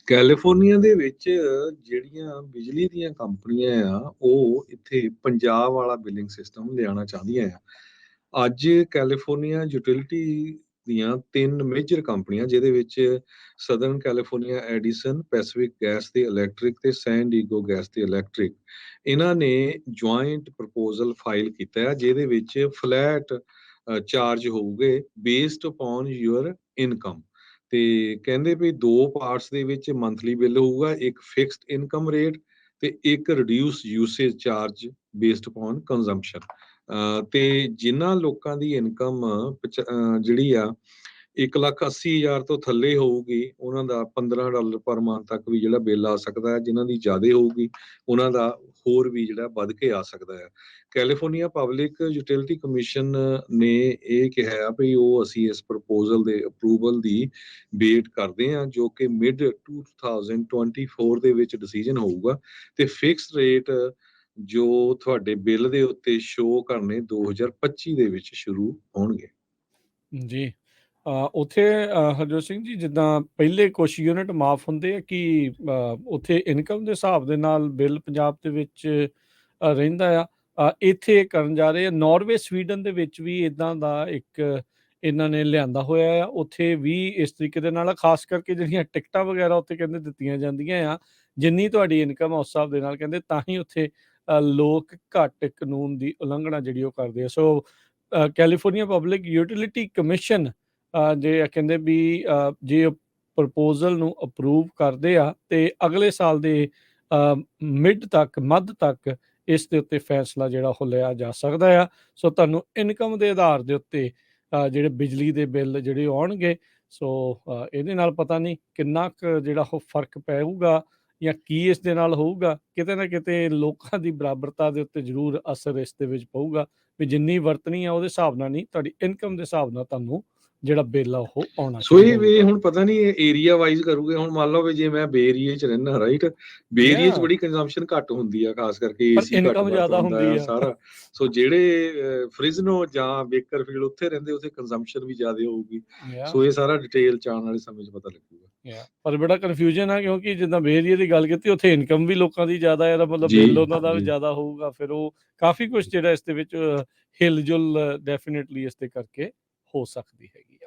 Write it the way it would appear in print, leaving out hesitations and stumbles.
California ਦੇ ਵਿੱਚ ਜਿਹੜੀਆਂ ਬਿਜਲੀ ਦੀਆਂ ਕੰਪਨੀਆਂ ਆ, ਉਹ ਇੱਥੇ ਪੰਜਾਬ ਵਾਲਾ ਬਿਲਿੰਗ ਸਿਸਟਮ ਲਿਆਉਣਾ ਚਾਹੁੰਦੀਆਂ ਆ। ਅੱਜ ਕੈਲੀਫੋਰਨੀਆ ਯੂਟਿਲਿਟੀ ਦੀਆਂ ਤਿੰਨ ਮੇਜਰ ਕੰਪਨੀਆਂ, ਜਿਹਦੇ ਵਿੱਚ southern California Edison, Pacific gas ਤੇ ਇਲੈਕਟ੍ਰਿਕ ਤੇ ਸੈਨ ਡੀਗੋ ਗੈਸ ਤੇ ਇਲੈਕਟ੍ਰਿਕ, ਇਹਨਾਂ ਨੇ ਜੁਆਇੰਟ ਪ੍ਰਪੋਜ਼ਲ ਫਾਈਲ ਕੀਤਾ ਹੈ, ਜਿਹਦੇ ਵਿੱਚ ਫਲੈਟ ਚਾਰਜ ਹੋਊਗੇ ਬੇਸਡ ਅਪੋਨ ਯੂਅਰ ਇਨਕਮ। ਤੇ ਕਹਿੰਦੇ ਵੀ ਦੋ ਪਾਰਟਸ ਦੇ ਵਿੱਚ ਮੰਥਲੀ ਬਿੱਲ ਹੋਊਗਾ, ਇੱਕ ਫਿਕਸਡ ਇਨਕਮ ਰੇਟ ਤੇ ਇੱਕ reduce usage charge based upon consumption. ਤੇ ਜਿਨ੍ਹਾਂ ਲੋਕਾਂ ਦੀ ਇਨਕਮ ਜਿਹੜੀ ਆ 1,80,000 ਤੋਂ ਥੱਲੇ ਹੋਊਗੀ, ਉਹਨਾਂ ਦਾ $15 ਪਰ ਮੰਥ ਤੱਕ ਵੀ ਜਿਹੜਾ ਬਿੱਲ ਆ ਸਕਦਾ ਹੈ। ਜਿਨ੍ਹਾਂ ਦੀ ਜ਼ਿਆਦਾ ਹੋਊਗੀ ਉਹਨਾਂ ਦਾ ਹੋਰ ਵੀ ਜਿਹੜਾ ਵੱਧ ਕੇ ਆ ਸਕਦਾ ਹੈ। ਕੈਲੀਫੋਰਨੀਆ ਪਬਲਿਕ ਯੂਟਿਲਿਟੀ ਕਮਿਸ਼ਨ ਨੇ ਇਹ ਕਿਹਾ ਵੀ ਉਹ ਅਸੀਂ ਇਸ ਪ੍ਰਪੋਜ਼ਲ ਦੇ ਅਪਰੂਵਲ ਦੀ ਵੇਟ ਕਰਦੇ ਹਾਂ, ਜੋ ਕਿ ਮਿਡ 2024 ਦੇ ਵਿੱਚ ਡਿਸੀਜਨ ਹੋਊਗਾ। ਤੇ ਫਿਕਸਡ ਰੇਟ ਜੋ ਤੁਹਾਡੇ ਬਿੱਲ ਦੇ ਉੱਤੇ ਸ਼ੋ ਕਰਨੇ 2025 ਦੇ ਵਿੱਚ ਸ਼ੁਰੂ ਹੋਣਗੇ। ਜੀ ਉੱਥੇ ਹਰਜੋਤ ਸਿੰਘ ਜੀ, ਜਿੱਦਾਂ ਪਹਿਲੇ ਕੁਛ ਯੂਨਿਟ ਮਾਫ ਹੁੰਦੇ ਆ ਕਿ ਉੱਥੇ ਇਨਕਮ ਦੇ ਹਿਸਾਬ ਦੇ ਨਾਲ ਬਿੱਲ ਪੰਜਾਬ ਦੇ ਵਿੱਚ ਰਹਿੰਦਾ ਆ। ਇੱਥੇ ਕਰਨ ਜਾ ਰਹੇ ਆ। ਨਾਰਵੇ, ਸਵੀਡਨ ਦੇ ਵਿੱਚ ਵੀ ਇਦਾਂ ਦਾ ਇੱਕ ਇਹਨਾਂ ਨੇ ਲਿਆਂਦਾ ਹੋਇਆ ਆ। ਉੱਥੇ ਵੀ ਇਸ ਤਰੀਕੇ ਦੇ ਨਾਲ, ਖਾਸ ਕਰਕੇ ਜਿਹੜੀਆਂ ਟਿਕਟਾਂ ਵਗੈਰਾ ਉੱਥੇ ਕਹਿੰਦੇ ਦਿੱਤੀਆਂ ਜਾਂਦੀਆਂ ਆ, ਜਿੰਨੀ ਤੁਹਾਡੀ ਇਨਕਮ ਆ ਉਸ ਹਿਸਾਬ ਦੇ ਨਾਲ ਕਹਿੰਦੇ, ਤਾਂ ਹੀ ਉੱਥੇ ਲੋਕ ਘੱਟ ਕਾਨੂੰਨ ਦੀ ਉਲੰਘਣਾ ਜਿਹੜੀ ਉਹ ਕਰਦੇ ਆ। ਸੋ ਕੈਲੀਫੋਰਨੀਆ ਪਬਲਿਕ ਯੂਟਿਲਿਟੀ ਕਮਿਸ਼ਨ ਜੇ ਕਹਿੰਦੇ ਵੀ ਜੇ ਪ੍ਰਪੋਜ਼ਲ ਨੂੰ ਅਪਰੂਵ ਕਰਦੇ ਆ ਤੇ ਅਗਲੇ ਸਾਲ ਦੇ ਮੱਧ ਤੱਕ ਇਸ ਦੇ ਉੱਤੇ ਫੈਸਲਾ ਜਿਹੜਾ ਉਹ ਲਿਆ ਜਾ ਸਕਦਾ ਆ। ਸੋ ਤੁਹਾਨੂੰ ਇਨਕਮ ਦੇ ਆਧਾਰ ਦੇ ਉੱਤੇ ਜਿਹੜੇ ਬਿਜਲੀ ਦੇ ਬਿੱਲ ਜਿਹੜੇ ਆਉਣਗੇ, ਸੋ ਇਹਦੇ ਨਾਲ ਪਤਾ ਨਹੀਂ ਕਿੰਨਾ ਕੁ ਜਿਹੜਾ ਉਹ ਫਰਕ ਪਊਗਾ ਜਾਂ ਕੀ ਇਸ ਦੇ ਨਾਲ ਹੋਊਗਾ। ਕਿਤੇ ਨਾ ਕਿਤੇ ਲੋਕਾਂ ਦੀ ਬਰਾਬਰਤਾ ਦੇ ਉੱਤੇ ਜ਼ਰੂਰ ਅਸਰ ਇਸ ਦੇ ਵਿੱਚ ਪਊਗਾ ਵੀ ਜਿੰਨੀ ਵਰਤਣੀ ਆ ਉਹਦੇ ਹਿਸਾਬ ਨਾਲ ਨਹੀਂ, ਤੁਹਾਡੀ ਇਨਕਮ ਦੇ ਹਿਸਾਬ ਨਾਲ ਤੁਹਾਨੂੰ ਜਿਹੜਾ ਬਿੱਲ ਆ ਉਹ ਆਉਣਾ ਸੋ ਸ਼ੁਰੂ ਇਹ ਹੋਊਗਾ। ਹੁਣ ਪਤਾ ਨਹੀਂ ਏਰੀਆ ਵਾਈਜ਼ ਕਰੂਗੇ। ਹੁਣ ਮੰਨ ਲਓ ਵੀ ਜੇ ਮੈਂ ਬੇ ਏਰੀਏ 'ਚ ਰਹਿਣਾ, ਰਾਈਟ, ਬੇ ਏਰੀਏ 'ਚ Yeah, ਬੜੀ ਕੰਜ਼ੰਪਸ਼ਨ ਘੱਟ ਹੁੰਦੀ ਆ, ਖਾਸ ਕਰਕੇ ਪਰ ਏਸੀ ਘੱਟ ਇਨਕਮ ਵਰਤ ਜ਼ਿਆਦਾ ਹੁੰਦਾ ਹੁੰਦੀ ਆ ਆ। ਸਾਰਾ। ਸੋ ਜਿਹੜੇ ਫ੍ਰਿਜ਼ਨੋ ਜਾਂ ਬੇਕਰਫੀਲਡ ਉੱਥੇ ਰਹਿੰਦੇ, ਉੱਥੇ ਕੰਜ਼ੰਪਸ਼ਨ ਵੀ ਜ਼ਿਆਦਾ ਹੋਊਗੀ। Yeah, ਸੋ ਇਹ ਸਾਰਾ ਡਿਟੇਲ 'ਚ ਆਉਣ ਵਾਲੇ ਸਮੇਂ 'ਚ ਪਤਾ ਲੱਗੂਗਾ। yeah, ਪਰ ਬੜਾ ਕਨਫਿਊਜ਼ਨ ਆ, ਕਿਉਂਕਿ ਜਿੱਦਾਂ ਬੇ ਏਰੀਏ ਦੀ ਗੱਲ ਕੀਤੀ, ਉੱਥੇ ਇਨਕਮ ਵੀ ਲੋਕਾਂ ਦੀ ਜ਼ਿਆਦਾ ਆ, ਇਹਦਾ ਮਤਲਬ ਜੀ ਬਿੱਲ ਉਹਨਾਂ ਦਾ ਵੀ ਜੀ। ਜ਼ਿਆਦਾ ਹੋਊਗਾ। ਫਿਰ ਉਹ ਕਾਫੀ ਕੁਝ ਜਿਹੜਾ ਇਸ ਦੇ ਵਿੱਚ ਹਿਲਜੁਲ ਡੈਫੀਨੇਟਲੀ ਇਸ ਦੇ ਕਰਕੇ ਹੋ ਸਕਦੀ ਹੈਗੀ ਆ।